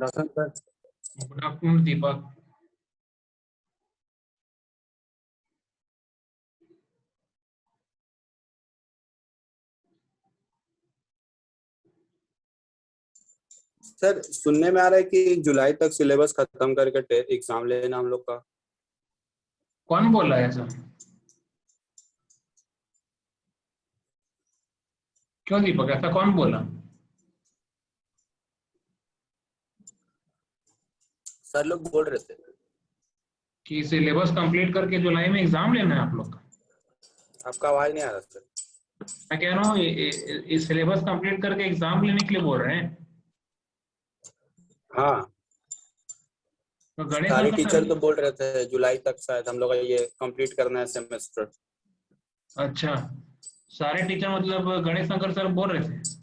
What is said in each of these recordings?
Good afternoon sir. Good afternoon Deepak. Sir सुनने में आ रहा है कि जुलाई तक सिलेबस खत्म करके एग्जाम लेना हम लोग का। कौन बोल रहा है सर? क्यों दीपक, ऐसा कौन बोला? सर लोग बोल रहे थे कि सिलेबस कंप्लीट करके जुलाई में एग्जाम लेना है आप लोग का? आपका आवाज नहीं आ रहा सर। मैं कह रहा हूँ इस सिलेबस कंप्लीट करके एग्जाम लेने के लिए बोल रहे हैं। हाँ, तो गणेश सारे अंकल टीचर सर। तो बोल रहे थे जुलाई तक शायद हम लोग का ये कंप्लीट करना है सेमेस्टर। अच्छा, सारे टीचर मतलब गणेश अंकल सर बोल रहे थे।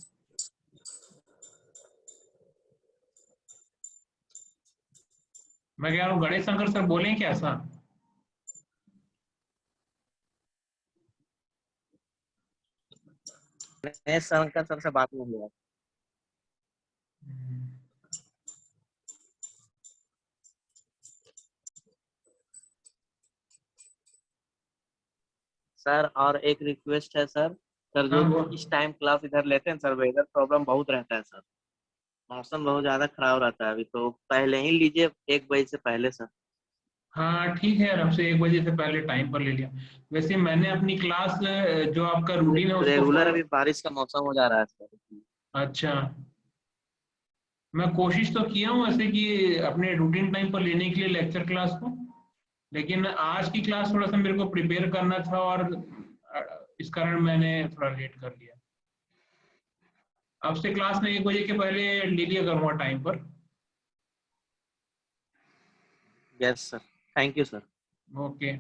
मैं कह रहा हूँ गणेश अंकल सर बोले क्या ऐसा? गणेश शंकर सर से बात नहीं हुआ। सर और एक रिक्वेस्ट है सर। सर जो हाँ वो। इस टाइम क्लास इधर लेते हैं सर, वेदर प्रॉब्लम बहुत रहता है सर। मौसम बहुत ज्यादा खराब रहता है अभी, तो पहले ही लीजिए 1 बजे से पहले सर। हाँ ठीक है, अब से 1 बजे से पहले टाइम पर ले लिया। वैसे मैंने अपनी क्लास जो आपका रूटीन है उसको रेगुलर फॉलो। अभी बारिश का मौसम हो जा रहा है सर। अच्छा, मैं कोशिश तो किया हूँ ऐसे कि अपने रूटीन टाइम पर लेने के लिए लेक्चर क्लास को, लेकिन आज की क्लास थोड़ा सा मेरे को प्रिपेयर करना था और इस कारण मैंने थोड़ा लेट कर लिया। अब से क्लास में 1 बजे के पहले ले लिया करूँगा टाइम पर। Yes sir, thank you sir. Okay.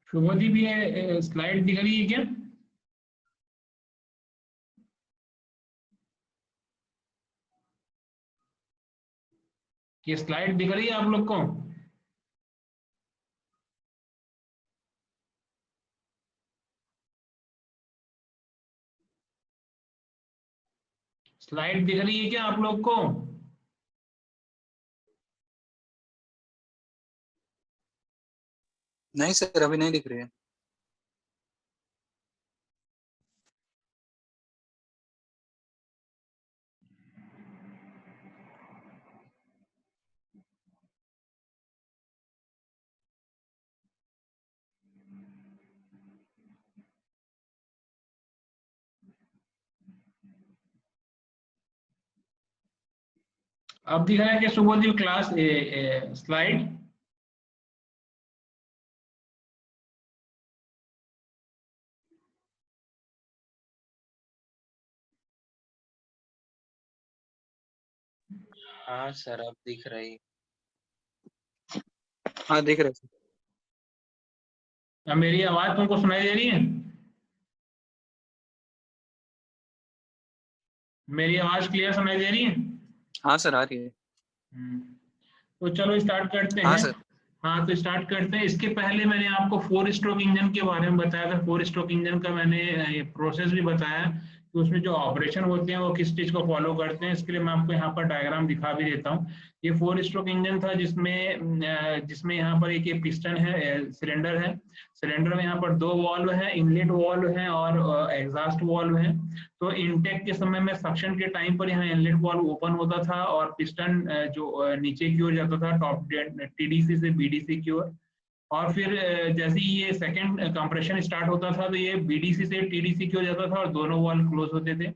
Shubhdeep, ये स्लाइड दिख रही है क्या? ये स्लाइड दिख रही है आप लोग को? स्लाइड दिख रही है क्या आप लोग को? नहीं सर, अभी नहीं दिख रही है। अब दिख रहा है कि सुबोधि क्लास स्लाइड? हाँ सर अब दिख रही। हाँ दिख रहा है। अब मेरी आवाज तुमको सुनाई दे रही है? मेरी आवाज क्लियर सुनाई दे रही है? हाँ सर आ रही है। तो चलो स्टार्ट करते हाँ हैं। सर। हाँ तो स्टार्ट करते हैं। इसके पहले मैंने आपको 4 स्ट्रोक इंजन के बारे में बताया था। 4 स्ट्रोक इंजन का मैंने प्रोसेस भी बताया कि उसमें जो ऑपरेशन होते हैं वो किस चीज को फॉलो करते हैं। इसके लिए मैं आपको यहाँ पर डायग्राम दिखा भी देता हूँ। ये 4 स्ट्रोक इंजन था जिसमें यहाँ पर एक पिस्टन है, सिलेंडर है। सिलेंडर में यहाँ पर 2 वाल्व है, इनलेट वाल्व है और एग्जॉस्ट वाल्व है। तो इनटेक के समय में सक्शन के टाइम पर यहाँ इनलेट वाल्व ओपन होता था और पिस्टन जो नीचे की ओर जाता था टॉप टीडीसी से बीडीसी की ओर। और फिर जैसे ही ये सेकंड कंप्रेशन स्टार्ट होता था तो ये बीडीसी से टीडीसी की ओर जाता था और दोनों वाल्व क्लोज होते थे।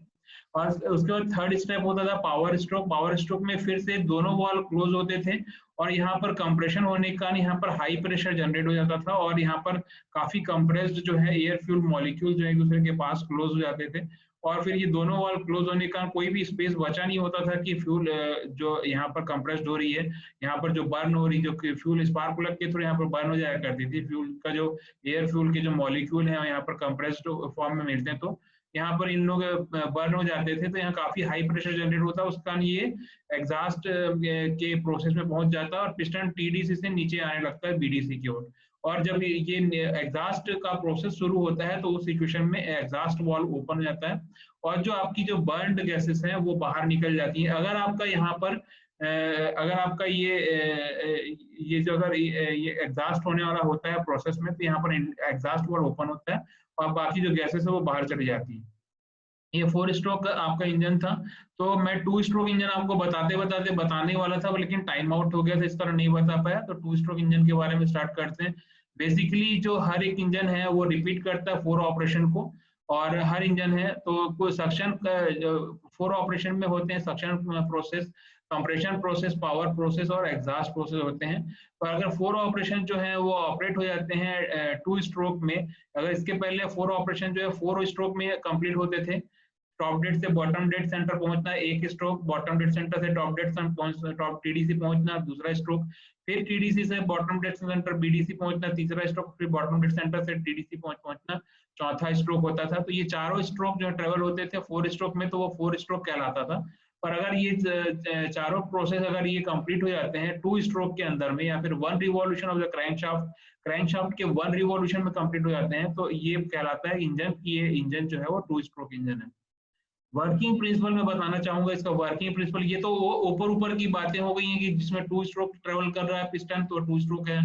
और उसके बाद थर्ड स्टेप होता था पावर स्ट्रोक। पावर स्ट्रोक में फिर से दोनों वाल्व क्लोज होते थे और यहाँ पर कंप्रेशन होने के कारण यहाँ पर हाई प्रेशर जनरेट हो जाता था और यहाँ पर काफी कंप्रेस्ड जो है एयर फ्यूल मॉलिक्यूल जो है एक दूसरे के पास क्लोज हो जाते थे। और फिर ये दोनों वाल्व क्लोज होने का कोई भी स्पेस बचा नहीं होता था कि फ्यूल जो यहाँ पर कंप्रेस्ड हो रही है, यहाँ पर जो बर्न हो रही, जो फ्यूल स्पार्क प्लग के थ्रू यहाँ पर बर्न हो जाया करती थी। फ्यूल का जो एयर फ्यूल के जो मॉलिक्यूल है यहाँ पर कंप्रेस्ड फॉर्म में मिलते हैं तो यहाँ पर इन लोग बर्न हो जाते थे। तो यहाँ काफी हाई प्रेशर जनरेट होता है, उसका ये एग्जॉस्ट के प्रोसेस में पहुंच जाता है और पिस्टन टीडीसी से नीचे आने लगता है बीडीसी की ओर। और जब ये एग्जॉस्ट का प्रोसेस शुरू होता है तो उस सिचुएशन में एग्जॉस्ट वाल्व ओपन हो जाता है और जो आपकी जो बर्न्ड गैसेस हैं वो बाहर निकल जाती हैं। अगर आपका यहाँ पर अगर आपका ये जो अगर ये एग्जॉस्ट होने वाला होता है प्रोसेस में तो यहाँ पर एग्जॉस्ट वाल्व ओपन होता है और बाकी जो गैसेस है वो बाहर चली जाती है। ये 4 स्ट्रोक आपका इंजन था। तो मैं 2 स्ट्रोक इंजन आपको बताने वाला था लेकिन टाइम आउट हो गया था, इस तरह नहीं बता पाया। तो 2 स्ट्रोक इंजन के बारे में स्टार्ट करते हैं। बेसिकली जो हर एक इंजन है वो रिपीट करता है 4 ऑपरेशन को और हर इंजन है तो कोई सक्शन 4 ऑपरेशन में होते हैं। Suction process, compression process, power process और एग्जॉस्ट प्रोसेस होते हैं। तो अगर 4 ऑपरेशन जो है वो ऑपरेट हो जाते हैं 2 स्ट्रोक में। अगर इसके पहले 4 ऑपरेशन जो है 4 स्ट्रोक में कंप्लीट होते थे। टॉप डेड से बॉटम डेड सेंटर पहुंचना एक स्ट्रोक, बॉटम डेड सेंटर से टॉप डेड टॉप टीडीसी पहुंचना दूसरा स्ट्रोक, फिर टीडीसी से बॉटम डेड सेंटर बीडीसी पहुंचना तीसरा स्ट्रोक, फिर बॉटम डेड सेंटर से टीडीसी पहुंचना चौथा स्ट्रोक होता था। तो ये चारों स्ट्रोक जो ट्रेवल होते थे 4 स्ट्रोक में तो वो 4 स्ट्रोक कहलाता था। पर अगर ये चारों प्रोसेस अगर ये कंप्लीट हो जाते हैं 2 स्ट्रोक के अंदर में या फिर 1 रिवॉल्यूशन ऑफ द क्रैंकशाफ्ट के 1 रिवॉल्यूशन में कंप्लीट हो जाते हैं तो ये कहलाता है इंजन की ये इंजन जो है वो 2 स्ट्रोक इंजन है। वर्किंग प्रिंसिपल में बताना चाहूंगा इसका वर्किंग प्रिंसिपल। ये तो ऊपर की बातें हो गई हैं कि जिसमें 2 स्ट्रोक ट्रेवल कर रहा है पिस्टन तो 2 स्ट्रोक है,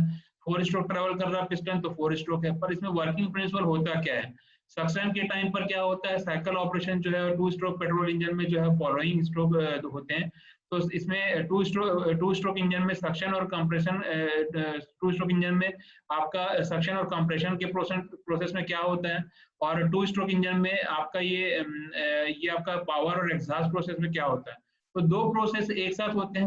4 स्ट्रोक ट्रेवल कर रहा है पिस्टन तो 4 स्ट्रोक है। पर इसमें वर्किंग प्रिंसिपल होता क्या है? सक्शन के टाइम पर क्या होता है, साइकिल ऑपरेशन जो है 2 स्ट्रोक पेट्रोल इंजन में जो है फॉलोइंग स्ट्रोक होते हैं। तो इसमें 2 स्ट्रोक इंजन में सक्शन और कंप्रेशन, 2 स्ट्रोक इंजन में आपका सक्शन और कंप्रेशन के प्रोसेस में क्या होता है और 2 स्ट्रोक इंजन में आपका ये आपका पावर और एग्जॉस्ट प्रोसेस में क्या होता है। तो 2 प्रोसेस एक साथ होते हैं।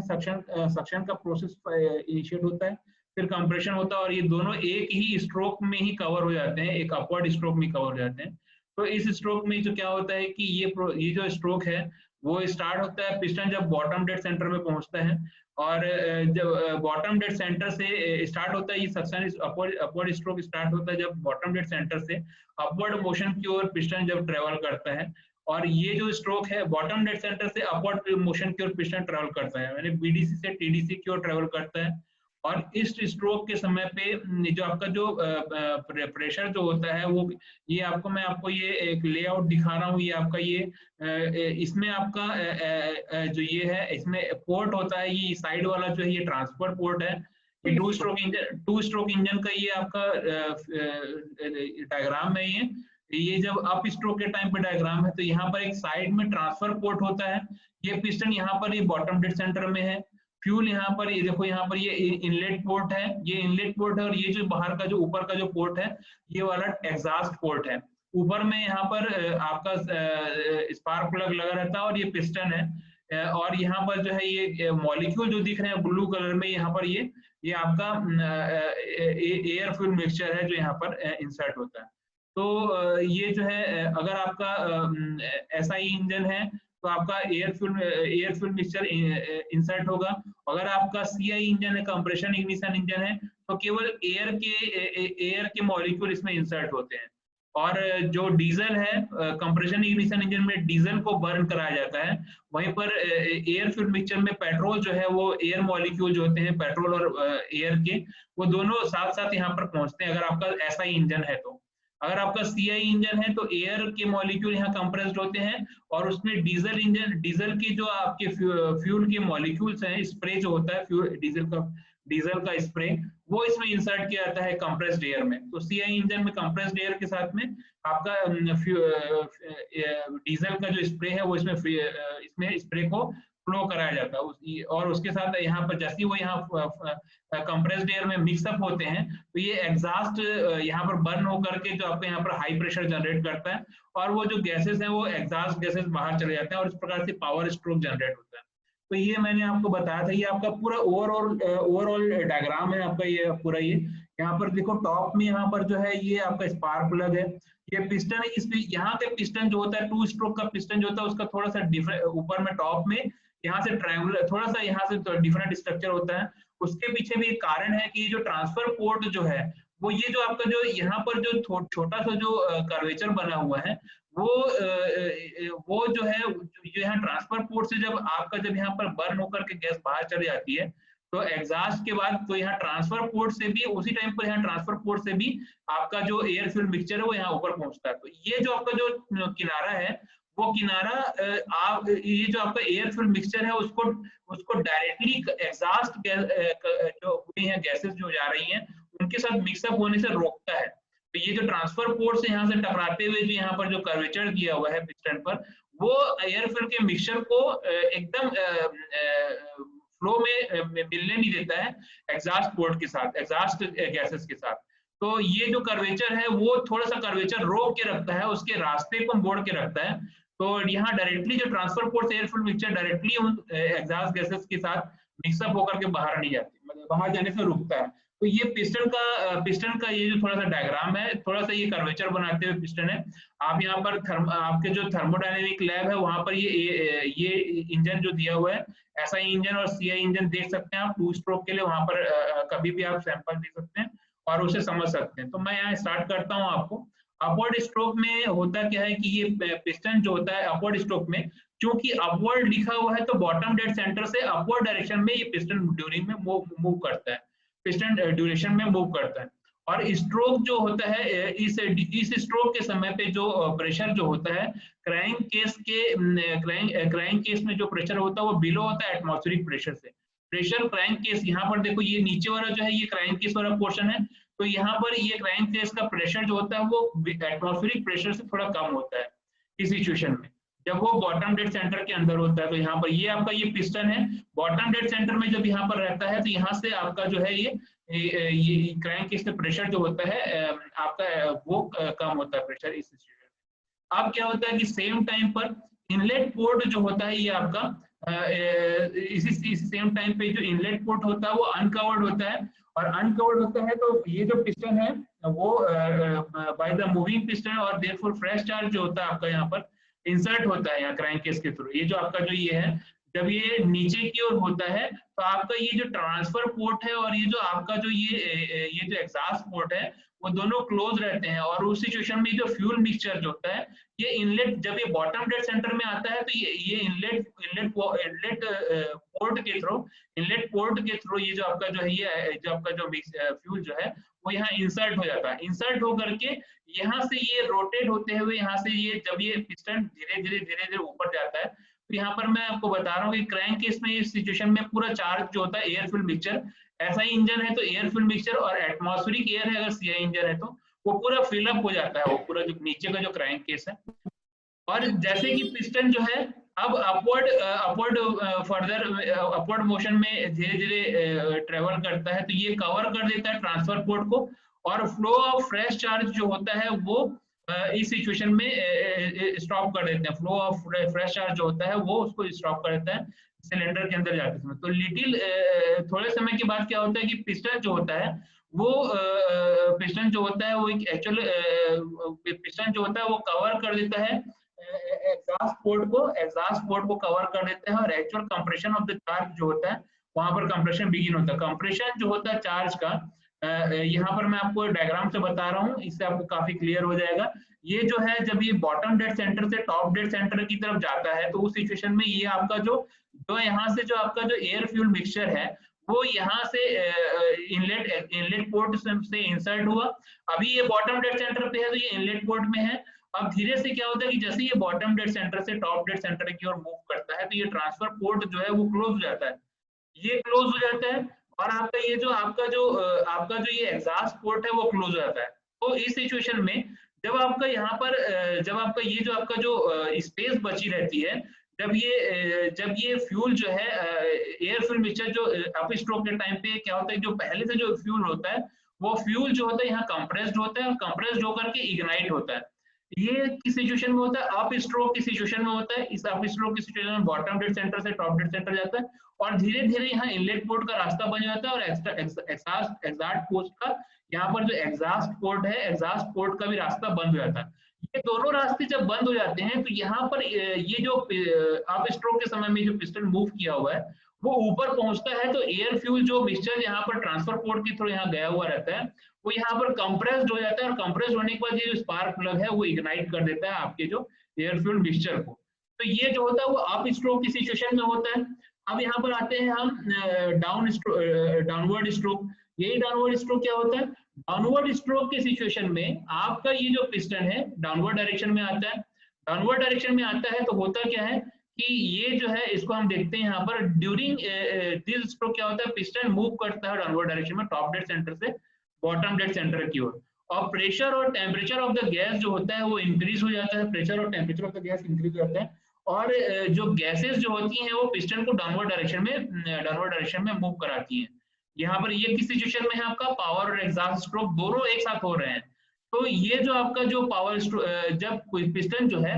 सक्शन का प्रोसेस इनिशिएट होता है, फिर कंप्रेशन होता है और ये दोनों एक ही स्ट्रोक में ही कवर हो जाते हैं, एक अपवर्ड स्ट्रोक में कवर हो जाते हैं। तो इस स्ट्रोक में जो क्या होता है कि ये जो स्ट्रोक है वो स्टार्ट होता है पिस्टन जब बॉटम डेड सेंटर में पहुंचता है और जब बॉटम डेड सेंटर से स्टार्ट होता है ये सक्शन अपवर्ड स्ट्रोक स्टार्ट होता है जब बॉटम डेड सेंटर से अपवर्ड मोशन की ओर पिस्टन जब ट्रेवल करता है। और ये जो स्ट्रोक है बॉटम डेड सेंटर से अपवर्ड मोशन की ओर पिस्टन ट्रेवल करता है, यानी बीडीसी से टीडीसी की ओर ट्रेवल करता है। और इस स्ट्रोक के समय पे जो आपका जो प्रेशर जो होता है वो ये मैं आपको ये एक लेआउट दिखा रहा हूँ। ये आपका इसमें आपका जो ये है इसमें पोर्ट होता है, ये साइड वाला जो है ये ट्रांसफर पोर्ट है। ये 2 स्ट्रोक इंजन का ये आपका डायग्राम है। ये जब अप स्ट्रोक के टाइम पे डायग्राम है तो यहाँ पर एक साइड में ट्रांसफर पोर्ट होता है। ये पिस्टन यहाँ पर ये बॉटम डेड सेंटर में है, फ्यूल यहाँ पर ये देखो यहाँ पर ये इनलेट पोर्ट है, ये इनलेट पोर्ट है और ये जो बाहर का जो ऊपर का जो पोर्ट है ये वाला एग्जॉस्ट पोर्ट है। ऊपर में यहाँ पर आपका स्पार्क प्लग लगा रहता है और ये पिस्टन है। और यहाँ पर जो है ये मॉलिक्यूल जो दिख रहे हैं ब्लू कलर में, यहाँ पर ये आपका एयर फ्यूल मिक्सचर है जो यहाँ पर इंसर्ट होता है। तो ये जो है अगर आपका SI इंजन है तो आपका एयर फ्यूल मिक्सचर इंसर्ट होगा। अगर आपका CI इंजन है, कंप्रेशन इग्निशन इंजन है, तो केवल एयर के मॉलिक्यूल इसमें इंसर्ट होते हैं। और जो डीजल है, कंप्रेशन इग्निशन इंजन में डीजल को बर्न कराया जाता है। वहीं पर एयर फ्यूल मिक्सचर में पेट्रोल जो है वो एयर मॉलिक्यूल जो होते हैं पेट्रोल और एयर के, वो दोनों साथ साथ यहाँ पर पहुंचते हैं अगर आपका SI इंजन है तो। अगर आपका CI इंजन है तो एयर के मॉलिक्यूल यहाँ कंप्रेस्ड होते हैं और उसमें डीजल की जो आपके फ्यूल के मॉलिक्यूल्स हैं, स्प्रे जो होता है फ्यूल डीजल का स्प्रे, वो इसमें इंसर्ट किया जाता है कंप्रेस्ड एयर में। तो CI इंजन में कंप्रेस्ड एयर के साथ में आपका डीजल का जो स्प्रे है वो इसमें स्प्रे को फ्लो कराया जाता है। और उसके साथ यहाँ पर जैसे वो यहाँ कंप्रेस्ड एयर में मिक्सअप होते हैं तो ये एग्जॉस्ट यहाँ पर बर्न होकर के जो आपको यहाँ पर हाई प्रेशर जनरेट करता है और वो जो गैसेस हैं वो एग्जॉस्ट गैसेस बाहर चले जाते हैं और इस प्रकार से पावर स्ट्रोक जनरेट होता है। तो ये मैंने आपको बताया था, ये आपका पूरा ओवरऑल डायग्राम है आपका ये पूरा। ये यहाँ पर देखो टॉप में यहाँ पर जो है ये आपका स्पार्क प्लग है, ये पिस्टन है। इसमें यहाँ के पिस्टन जो होता है 2 स्ट्रोक का पिस्टन जो होता है उसका थोड़ा सा डिफरेंट ऊपर में टॉप में यहाँ से ट्रायंगुलर थोड़ा सा यहाँ से डिफरेंट स्ट्रक्चर होता है। उसके पीछे भी एक कारण है कि जो ट्रांसफर पोर्ट जो है वो ये जो आपका जो यहाँ पर जो छोटा सा जो कर्वेचर बना हुआ है वो जो है जो यहाँ ट्रांसफर पोर्ट से जब आपका जब यहाँ पर बर्न होकर के गैस बाहर चली जाती है तो एग्जॉस्ट के बाद तो यहाँ ट्रांसफर पोर्ट से भी उसी टाइम पर यहाँ ट्रांसफर पोर्ट से भी आपका जो एयर फ्यूल मिक्सचर है वो यहाँ ऊपर पहुंचता है। तो ये जो आपका जो किनारा है वो किनारा आप ये जो आपका एयर फ्यूल मिक्सचर है उसको डायरेक्टली एग्जॉस्ट जो हुई है गैसेस जो जा रही हैं उनके साथ मिक्सअप होने से रोकता है। तो ये जो ट्रांसफर पोर्ट से यहाँ से टकराते हुए जो यहाँ पर जो कर्वेचर दिया हुआ है पिस्टन पर वो एयर फ्यूल के मिक्सचर को एकदम फ्लो में मिलने नहीं देता है एग्जॉस्ट पोर्ट के साथ, एग्जॉस्ट गैसेस के साथ। तो ये जो कर्वेचर है वो थोड़ा सा कर्वेचर रोक के रखता है, उसके रास्ते को मोड़ के रखता है। तो यहाँ डायरेक्टली जो ट्रांसफर पोर्ट से एयर फ्यूल मिक्सचर डायरेक्टली उन एग्जॉस्ट गैसेस के साथ मिक्सअप होकर के बाहर नहीं जाती, मतलब बाहर जाने से रुकता है। तो ये पिस्टन का ये जो थोड़ा सा डायग्राम है, थोड़ा सा ये कर्वेचर बनाते हुए पिस्टन है। आप यहाँ पर आपके जो थर्मोडायनेमिक लैब है वहां पर ये इंजन जो दिया हुआ है SI इंजन और CI इंजन देख सकते हैं आप 2 स्ट्रोक के लिए, वहां पर कभी भी आप सैंपल दे सकते हैं और उसे समझ सकते हैं। तो मैं यहाँ स्टार्ट करता हूँ आपको। अपवर्ड स्ट्रोक में होता क्या है कि ये पिस्टन जो होता है अपवर्ड स्ट्रोक में क्योंकि अपवर्ड लिखा हुआ है तो बॉटम डेड सेंटर से अपवर्ड डायरेक्शन में ये पिस्टन ड्यूरिंग में मूव करता है, पिस्टन ड्यूरेशन में मूव करता है। और स्ट्रोक जो होता है इस स्ट्रोक के समय पे जो प्रेशर जो होता है क्रैंक केस में जो प्रेशर होता है वो बिलो होता है एटमॉस्फेरिक प्रेशर से। प्रेशर क्रैंक केस यहाँ पर देखो ये नीचे वाला जो है ये क्रैंक केस वाला पोर्शन है, तो यहाँ पर ये क्रैंक केस का प्रेशर जो होता है वो एटमॉस्फेरिक प्रेशर से थोड़ा कम होता है इस सिचुएशन में जब वो बॉटम डेड सेंटर के अंदर होता है। तो यहाँ पर ये आपका ये पिस्टन है बॉटम डेड सेंटर में जब यहाँ पर रहता है तो यहाँ से आपका जो है ये क्रैंक केस का प्रेशर जो होता है आपका वो कम होता है प्रेशर इस सिचुएशन में। अब क्या होता है कि सेम टाइम पर इनलेट पोर्ट जो होता है ये आपका इसी सेम टाइम पे जो इनलेट पोर्ट होता है वो अनकवर्ड होता है और अनकवर्ड होता है तो ये जो पिस्टन है वो बाय द मूविंग पिस्टन और देयरफॉर फ्रेश चार्ज जो होता है आपका यहाँ पर इंसर्ट होता है यहाँ क्रैंक केस के थ्रू। ये जो आपका जो ये है जब ये नीचे की ओर होता है तो आपका ये जो ट्रांसफर पोर्ट है और ये जो आपका जो ये जो एग्जॉस्ट पोर्ट है वो दोनों क्लोज रहते हैं और उस सिचुएशन में जो फ्यूल मिक्सचर जो होता है ये इनलेट जब ये बॉटम डेड सेंटर में आता है तो ये इनलेट पोर्ट के थ्रू ये जो आपका जो है ये जो आपका जो फ्यूल जो है वो यहाँ इंसर्ट हो जाता है। इंसर्ट होकर के यहाँ से ये रोटेट होते हुए यहाँ से ये जब ये पिस्टन धीरे धीरे ऊपर जाता है तो यहाँ पर मैं आपको बता रहा हूँ कि क्रैंक केस में इस सिचुएशन में पूरा चार्ज जो होता है एयर फ्यूल मिक्सचर, ऐसा ही इंजन है तो एयर फ्यूल मिक्सचर और एटमॉस्फेरिक एयर है अगर CI इंजन है तो वो पूरा फिलअप हो जाता है वो पूरा जो नीचे का जो क्रैंक केस है। और जैसे कि पिस्टन जो है अब अपवर्ड मोशन में धीरे धीरे ट्रेवल करता है तो ये कवर कर देता है ट्रांसफर पोर्ट को और फ्लो ऑफ फ्रेश चार्ज जो होता है वो इस सिचुएशन में स्टॉप कर देते हैं, फ्लो ऑफ फ्रेश चार्ज जो होता है वो उसको स्टॉप कर देता है सिलेंडर के अंदर जाते समय। तो लिटिल थोड़े समय के बाद क्या होता है कि पिस्टन जो होता है वो पिस्टन जो होता है वो एक एक्चुअल पिस्टन जो होता है वो कवर कर देता है एग्जॉस्ट पोर्ट को कवर कर देता है, और actual compression of the charge जो होता है वहां पर कंप्रेशन बिगिन होता है। कंप्रेशन जो होता है चार्ज का यहाँ पर मैं आपको डायग्राम से बता रहा हूँ, इससे आपको काफी क्लियर हो जाएगा। ये जो है जब ये बॉटम डेड सेंटर से टॉप डेड सेंटर की तरफ जाता है तो उस सिचुएशन में ये आपका जो यहाँ से जो आपका जो एयर फ्यूल मिक्सचर है वो यहाँ से इनलेट पोर्ट से इंसर्ट हुआ। अभी ये बॉटम डेड सेंटर पे है तो ये इनलेट पोर्ट में है। अब धीरे से क्या होता है कि जैसे ये बॉटम डेड सेंटर से टॉप डेड सेंटर की ओर मूव करता है तो ये ट्रांसफर पोर्ट जो है वो क्लोज हो जाता है, ये क्लोज हो जाता है, और आपका ये जो आपका जो ये एग्जॉस्ट पोर्ट है वो क्लोज हो जाता है। तो इस सिचुएशन में जब आपका यहाँ पर जब आपका ये जो आपका जो स्पेस बची रहती है, जब ये फ्यूल जो है एयर फ्यूल मिक्सचर जो अप स्ट्रोक के टाइम पे क्या होता है, जो पहले से जो फ्यूल होता है वो फ्यूल जो होता है यहाँ कंप्रेस्ड होता है, और कंप्रेस्ड होकर के इग्नाइट होता है। ये किस सिचुएशन में होता है, अप स्ट्रोक की सिचुएशन में होता है। इस अप स्ट्रोक की सिचुएशन में बॉटम डेड सेंटर से टॉप डेड सेंटर जाता है और धीरे धीरे यहाँ इनलेट पोर्ट का रास्ता बन जाता है, और एग्जॉस्ट पोर्ट का यहाँ पर जो एग्जॉस्ट पोर्ट है एग्जॉस्ट पोर्ट का भी रास्ता बंद हो जाता है। ये दोनों रास्ते जब बंद हो जाते हैं तो यहाँ पर ये जो अप स्ट्रोक के समय में जो पिस्टन मूव किया हुआ है वो ऊपर पहुंचता है, तो एयर फ्यूल जो मिक्सचर यहाँ पर ट्रांसफर पोर्ट के थ्रू यहाँ गया हुआ रहता है वो यहाँ पर कंप्रेस्ड हो जाता है, और कंप्रेस्ड होने के बाद ये जो स्पार्क प्लग है वो इग्नाइट कर देता है आपके जो एयर फ्यूल मिक्सचर को। तो ये जो होता है वो अप स्ट्रोक की सिचुएशन में होता है। अब यहाँ पर आते हैं हम डाउनवर्ड स्ट्रोक। यही डाउनवर्ड स्ट्रोक क्या होता है, डाउनवर्ड स्ट्रोक के सिचुएशन में आपका ये जो पिस्टन है डाउनवर्ड डायरेक्शन में आता है। डाउनवर्ड डायरेक्शन में आता है तो होता क्या है कि ये जो है इसको हम देखते हैं यहाँ पर ड्यूरिंग दिस स्ट्रोक क्या होता है, पिस्टन मूव करता है डाउनवर्ड डायरेक्शन में टॉप डेड सेंटर से बॉटम डेड सेंटर की ओर, और प्रेशर और टेम्परेचर ऑफ द गैस जो होता है वो इंक्रीज हो जाता है, प्रेशर और temperature of the gas increase हो जाता है, और जो गैसेस जो होती हैं वो पिस्टन को डाउनवर्ड डायरेक्शन में मूव कराती हैं। यहाँ पर ये किस सिचुएशन में है, आपका पावर और एग्जॉस्ट स्ट्रोक दोनों एक साथ हो रहे हैं। तो ये जो आपका जो पावर जब पिस्टन जो है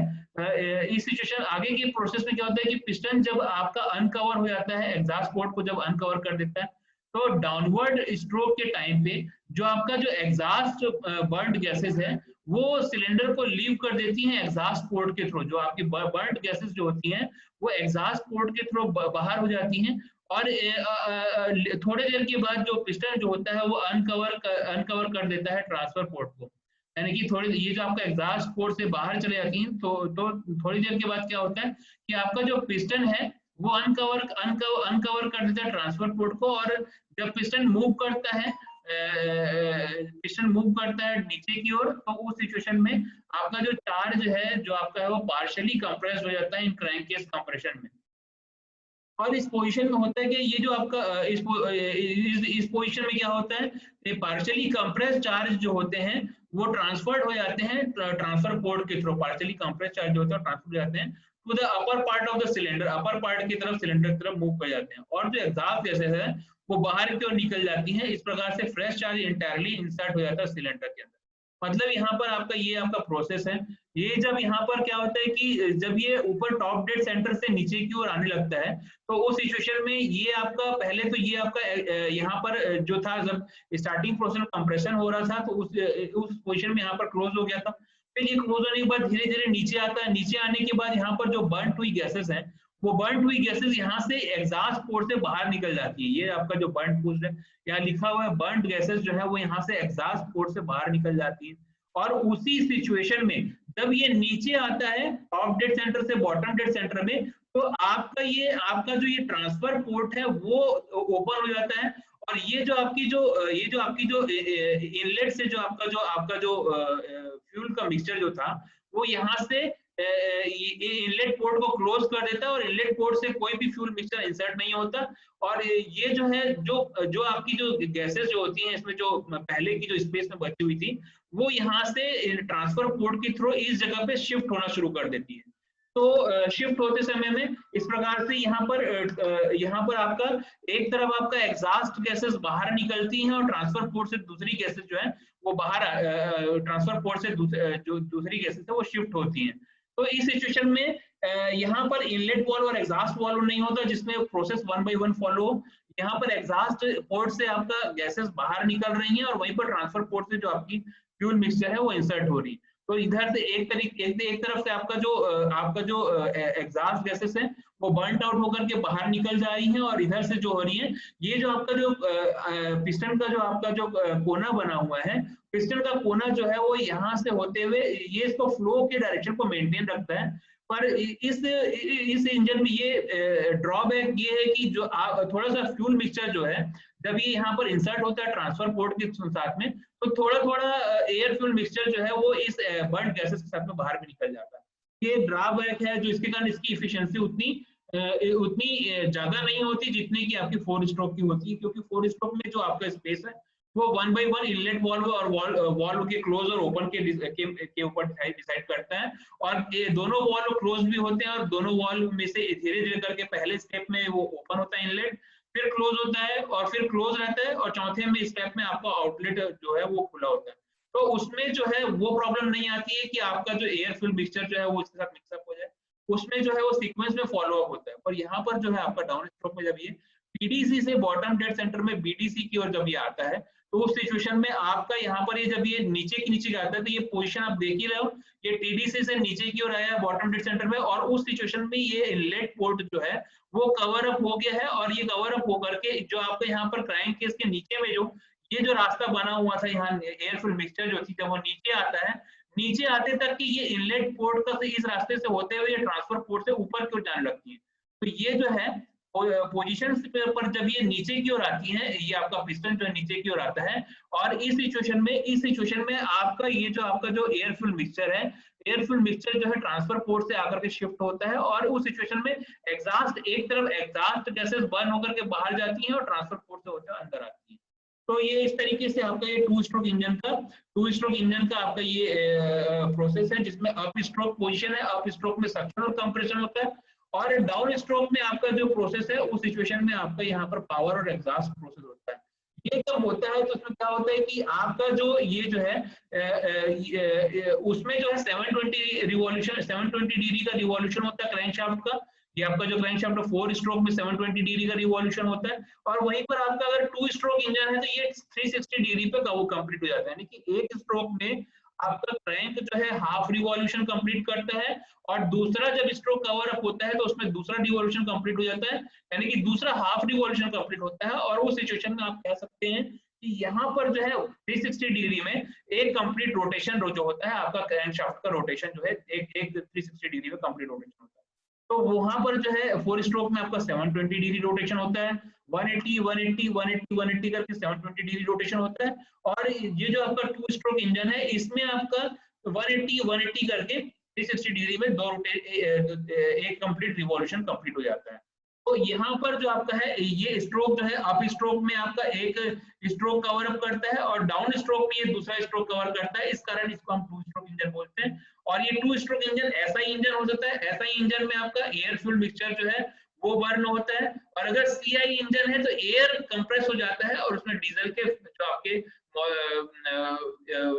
इस सिचुएशन आगे के प्रोसेस में क्या होता है कि पिस्टन जब आपका अनकवर हो जाता है, एग्जॉस्ट पोर्ट को जब अनकवर कर देता है, तो डाउनवर्ड स्ट्रोक के टाइम पे जो आपका जो एग्जॉस्ट बर्न्ड गैसेस है वो सिलेंडर को लीव कर देती हैं एग्जॉस्ट पोर्ट के थ्रू। जो आपकी बर्न्ड गैसेस जो होती हैं वो एग्जॉस्ट पोर्ट के थ्रू बाहर हो जाती हैं, और थोड़ी देर के बाद जो पिस्टन जो होता है वो अनकवर कर देता है ट्रांसफर पोर्ट को, यानी कि ये जो आपका एग्जॉस्ट पोर्ट से बाहर चले जाती हैं। तो थोड़ी देर के बाद क्या होता है कि आपका जो पिस्टन है वो अनकवर कर देता है ट्रांसफर पोर्ट को, और जब पिस्टन मूव करता है नीचे की ओर, तो उस सिचुएशन में आपका जो चार्ज है जो आपका है वो पार्शियली कंप्रेस्ड हो जाता है इन क्रैंककेस कंप्रेशन में। और इस पोजीशन में होता है कि ये जो आपका इस पोजीशन में क्या होता है, ये पार्शियली कंप्रेस्ड चार्ज जो होते हैं वो ट्रांसफर्ड हो जाते हैं ट्रांसफर पोर्ट के थ्रू, पार्शियली कंप्रेस्ड चार्ज जो होते हैं ट्रांसफर हो जाते हैं to the upper part of the cylinder, upper part की तरफ सिलेंडर की तरफ मूव कर जाते हैं, और जो एग्जॉस्ट गैसेस है वो बाहर की ओर निकल जाती हैं। इस प्रकार से फ्रेश चार्ज इंटायरली इंसर्ट हो जाता है सिलेंडर के अंदर। मतलब यहाँ पर आपका ये आपका प्रोसेस है। ये जब यहाँ पर क्या होता है कि जब ये ऊपर टॉप डेड सेंटर से नीचे की ओर आने लगता है तो उस सिचुएशन में ये आपका पहले तो ये आपका यहाँ पर जो था जब स्टार्टिंग प्रोसेस में कंप्रेशन हो रहा था तो उस पोजीशन में यहाँ पर क्लोज हो गया था। फिर ये क्लोज होने के बाद धीरे धीरे नीचे आता है, नीचे आने के बाद यहाँ पर जो बर्न्ट हुई गैसेस हैं वो बर्न्ट हुई गैसेस यहाँ से एग्जॉस्ट पोर्ट से बाहर निकल जाती है। ये आपका जो बर्न्ट पोर्ट है यहाँ लिखा हुआ है, बर्न्ट गैसेस जो है वो यहाँ से एग्जॉस्ट पोर्ट से बाहर निकल जाती है। और उसी सिचुएशन में जब ये नीचे आता है टॉप डेड सेंटर से बॉटम डेड सेंटर में, तो आपका जो ये ट्रांसफर पोर्ट है वो ओपन हो जाता है, और ये जो आपकी जो इनलेट से जो आपका जो फ्यूल का मिक्सचर जो था वो यहाँ से इनलेट पोर्ट को क्लोज कर देता है, और इनलेट पोर्ट से कोई भी फ्यूल मिक्सचर इंसर्ट नहीं होता। और ये जो है जो आपकी जो गैसेस जो होती हैं इसमें जो पहले की जो स्पेस में बची हुई थी वो यहाँ से ट्रांसफर पोर्ट के थ्रू इस जगह पे शिफ्ट होना शुरू कर देती है। तो शिफ्ट होते समय में इस प्रकार से यहाँ पर आपका एक तरफ आपका एग्जॉस्ट गैसेस बाहर निकलती हैं और ट्रांसफर पोर्ट से दूसरी गैसेस जो है वो बाहर ट्रांसफर पोर्ट से जो दूसरी गैसेस है वो शिफ्ट होती हैं। तो इस सिचुएशन में यहाँ पर इनलेट वाल्व और एग्जॉस्ट वाल्व नहीं होता जिसमें प्रोसेस 1 बाय 1 फॉलो हो। यहाँ पर एग्जॉस्ट पोर्ट से आपका गैसेस बाहर निकल रही हैं और वहीं पर ट्रांसफर पोर्ट से जो आपकी फ्यूल मिक्सचर है वो इंसर्ट हो रही है। तो इधर से एक तरफ से आपका जो एग्जॉस्ट गैसेस है वो बर्न आउट होकर के बाहर निकल जा रही हैं और इधर से जो हो रही है ये जो आपका जो पिस्टन का जो आपका जो कोना बना हुआ है, पिस्टन का कोना जो है वो यहाँ से होते हुए ये इसको फ्लो के डायरेक्शन को मेंटेन रखता है। पर इस इंजन में ये ड्रॉबैक ये है कि जो थोड़ा सा फ्यूल मिक्सचर जो है जब ये यहाँ पर इंसर्ट होता है ट्रांसफर पोर्ट के साथ में तो थोड़ा एयर फ्यूल मिक्सचर जो है वो इस बर्न गैसेस के साथ में बाहर भी निकल जाता है। ये ड्रॉबैक है जो इसके कारण इसकी इफिशियंसी उतनी ज्यादा नहीं होती जितनी कि आपकी 4 स्ट्रोक की होती है, क्योंकि 4 स्ट्रोक में जो आपका स्पेस है वो 1 बाय 1 इनलेट वाल्व और वाल्व के क्लोज और ओपन के ऊपर डिसाइड करता है। और ये दोनों वाल्व क्लोज भी होते हैं और दोनों वाल्व में से धीरे धीरे करके पहले स्टेप में वो ओपन होता है इनलेट, फिर क्लोज होता है और फिर क्लोज रहता है और चौथे में स्टेप में आपका आउटलेट जो है वो खुला होता है। तो उसमें जो है वो प्रॉब्लम नहीं आती है कि आपका जो एयर फ्यूल मिक्सचर जो है वो इसके साथ मिक्सअप हो जाए, उसमें जो है वो सीक्वेंस में फॉलो अप होता है। और यहाँ पर जो है आपका डाउन स्ट्रोक में जब ये पीडीसी से बॉटम डेड सेंटर में बीडीसी की ओर जब ये आता है तो उस सिचुएशन में आपका यहाँ पर ये जब ये नीचे की आता है तो ये पोजीशन आप देख ही रहे हो, ये टीडीसी से नीचे की ओर आया है बॉटम डेड सेंटर में और उस सिचुएशन में ये इनलेट पोर्ट जो है वो कवर अप हो गया है। और ये कवर अप होकर के जो आपका यहाँ पर क्राइंक केस के नीचे में जो रास्ता बना हुआ था यहाँ एयर फ्यूल मिक्सचर जो थी जब वो नीचे आता है, नीचे आते तक कि ये इनलेट पोर्ट का इस रास्ते से होते हुए ये ट्रांसफर पोर्ट से ऊपर की ओर जाने लगती है। तो ये जो है पोजीशन पर जब ये नीचे की ओर आती है, ये आपका पिस्टन जो है नीचे की ओर आता है और इस सिचुएशन में आपका ये जो आपका जो एयर फ्यूल मिक्सचर है, एयर फ्यूल मिक्सचर जो है ट्रांसफर पोर्ट से आकर के शिफ्ट होता है और उस सिचुएशन में एग्जॉस्ट एक तरफ एग्जॉस्ट गैसेस बर्न होकर के बाहर जाती हैं और ट्रांसफर पोर्ट से होकर अंदर आती है। तो ये इस तरीके से आपका ये टू स्ट्रोक इंजन का आपका ये प्रोसेस है जिसमें अप स्ट्रोक पोजीशन है, अप स्ट्रोक में सक्शन और कंप्रेशन होता है और डाउन स्ट्रोक में आपका जो प्रोसेस है उस सिचुएशन में आपका यहाँ पर पावर और एग्जॉस्ट प्रोसेस होता है। ये कब होता है तो उसमें क्या होता है कि आपका जो ये जो है उसमें जो है 720 डिग्री का रिवॉल्यूशन होता है क्रैंकशाफ्ट का। ये आपका जो क्रैंकशाफ्ट 4 स्ट्रोक में 720 डिग्री का रिवॉल्यूशन होता है और वहीं पर आपका अगर 2 स्ट्रोक इंजन है तो ये 360 डिग्री पे वो कंप्लीट हो जाता है। यानी कि एक स्ट्रोक में आपका क्रैंक जो है हाफ रिवॉल्यूशन कंप्लीट करता है और दूसरा जब स्ट्रोक कवर अप होता है तो उसमें दूसरा रिवॉल्यूशन कंप्लीट हो जाता है, यानी कि दूसरा हाफ रिवॉल्यूशन कंप्लीट होता है। और उस सिचुएशन में आप कह सकते हैं कि यहाँ पर जो है 360 डिग्री में एक कंप्लीट रोटेशन जो होता है आपका क्रैंकशाफ्ट का रोटेशन जो है एक 360 डिग्री में कंप्लीट रोटेशन होता है। तो वहां पर जो है 4 स्ट्रोक में आपका 720 डिग्री रोटेशन होता है, 180 करके 720 डिग्री रोटेशन होता है। और ये जो आपका 2 स्ट्रोक इंजन है इसमें आपका 180 करके 360 डिग्री में एक कंप्लीट रिवॉल्यूशन कंप्लीट हो जाता है। तो यहाँ पर जो आपका है ये स्ट्रोक जो है अप स्ट्रोक में आपका एक स्ट्रोक कवर अप करता है और डाउन स्ट्रोक में ये दूसरा स्ट्रोक कवर करता है, इस कारण इसको हम 2 स्ट्रोक इंजन बोलते हैं। और ये 2 स्ट्रोक इंजन ऐसा ही इंजन हो सकता है, ऐसा ही इंजन में आपका एयर फ्यूल मिक्सचर जो है वो बर्न होता है और अगर सीआई इंजन है तो एयर कंप्रेस हो जाता है और उसमें डीजल के जो आपके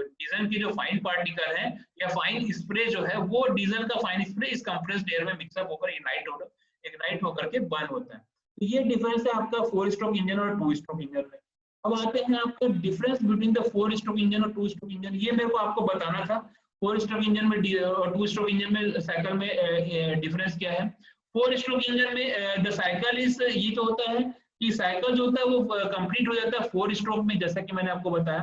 डीजल की जो फाइन पार्टिकल है या फाइन स्प्रे जो है वो डीजल का फाइन स्प्रे इस कंप्रेस्ड एयर में मिक्सअप होकर इग्नाइट होकर के बर्न होता है। तो ये डिफरेंस है आपका 4 स्ट्रोक इंजन और 2 स्ट्रोक इंजन में। अब आते हैं आपका difference between the 4 stroke engine और 2 स्ट्रोक इंजन। ये मेरे को आपको बताना था 4 स्ट्रोक इंजन में और 2 स्ट्रोक इंजन में साइकिल में डिफरेंस क्या है। 4 स्ट्रोक इंजन में द साइकिल इज ये तो होता है कि साइकिल जो होता है वो कंप्लीट हो जाता है 4 स्ट्रोक में, जैसा कि मैंने आपको बताया,